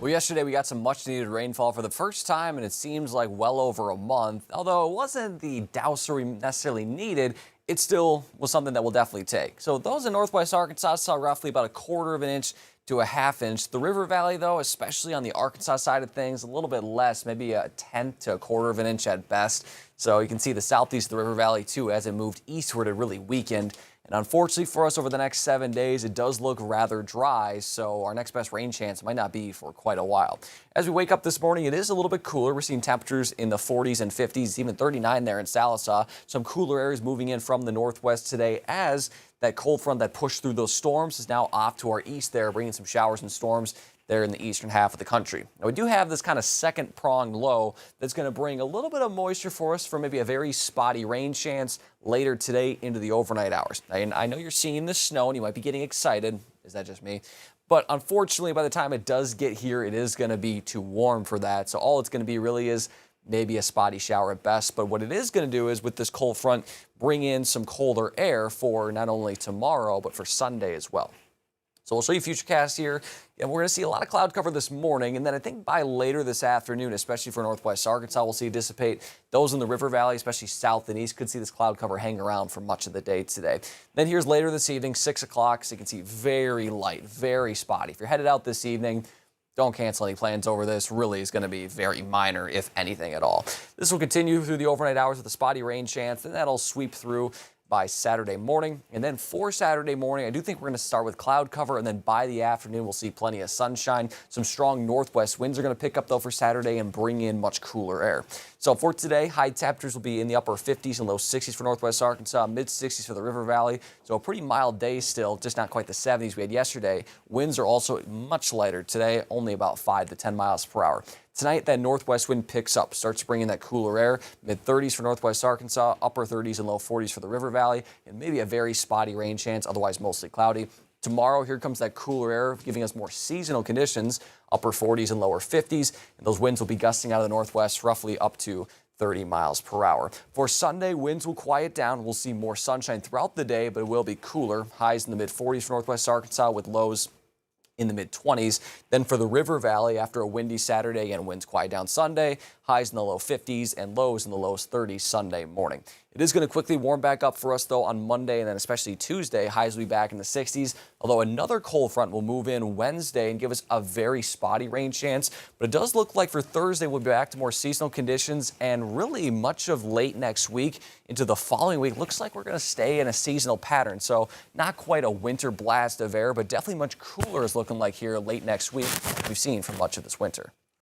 Well, yesterday we got some much needed rainfall for the first time, and it seems like well over a month. Although it wasn't the douser we necessarily needed, it still was something that we'll definitely take. So those in northwest Arkansas saw roughly about a quarter of an inch to a half inch. The River Valley, though, especially on the Arkansas side of things, a little bit less, maybe a tenth to a quarter of an inch at best. So you can see the southeast of the River Valley, too, as it moved eastward, it really weakened. And unfortunately for us, over the next 7 days, it does look rather dry, so our next best rain chance might not be for quite a while. As we wake up this morning, it is a little bit cooler. We're seeing temperatures in the 40s and 50s, even 39 there in Sallisaw. Some cooler areas moving in from the northwest today as that cold front that pushed through those storms is now off to our east there, bringing some showers and storms there in the eastern half of the country. Now, we do have this kind of second pronged low that's going to bring a little bit of moisture for us for maybe a very spotty rain chance later today into the overnight hours. And I know you're seeing the snow and you might be getting excited. Is that just me? But unfortunately, by the time it does get here, it is going to be too warm for that. So all it's going to be really is maybe a spotty shower at best. But what it is going to do is with this cold front, bring in some colder air for not only tomorrow, but for Sunday as well. So we'll show you futurecast here, and we're going to see a lot of cloud cover this morning, and then I think by later this afternoon, especially for northwest Arkansas, we'll see it dissipate. Those in the River Valley, especially south and east, could see this cloud cover hang around for much of the day today. Then here's later this evening, 6 o'clock, so you can see very light, very spotty. If you're headed out this evening, don't cancel any plans over this. Really is going to be very minor, if anything at all. This will continue through the overnight hours with a spotty rain chance, and that'll sweep through by Saturday morning. And then for Saturday morning, I do think we're going to start with cloud cover, and then by the afternoon, we'll see plenty of sunshine. Some strong northwest winds are going to pick up, though, for Saturday and bring in much cooler air. So for today, high temperatures will be in the upper 50s and low 60s for northwest Arkansas, mid 60s for the River Valley. So a pretty mild day still, just not quite the 70s we had yesterday. Winds are also much lighter today, only about 5 to 10 miles per hour. Tonight, that northwest wind picks up, starts bringing that cooler air, mid-30s for northwest Arkansas, upper 30s and low 40s for the River Valley, and maybe a very spotty rain chance, otherwise mostly cloudy. Tomorrow, here comes that cooler air, giving us more seasonal conditions, upper 40s and lower 50s, and those winds will be gusting out of the northwest, roughly up to 30 miles per hour. For Sunday, winds will quiet down. We'll see more sunshine throughout the day, but it will be cooler. Highs in the mid-40s for northwest Arkansas with lows in the mid-20s. Then for the River Valley, after a windy Saturday and winds quiet down Sunday, highs in the low 50s and lows in the low 30s Sunday morning. It is going to quickly warm back up for us, though, on Monday and then especially Tuesday. Highs will be back in the 60s, although another cold front will move in Wednesday and give us a very spotty rain chance. But it does look like for Thursday we'll be back to more seasonal conditions, and really much of late next week into the following week looks like we're going to stay in a seasonal pattern. So not quite a winter blast of air, but definitely much cooler is looking like here late next week we've seen for much of this winter.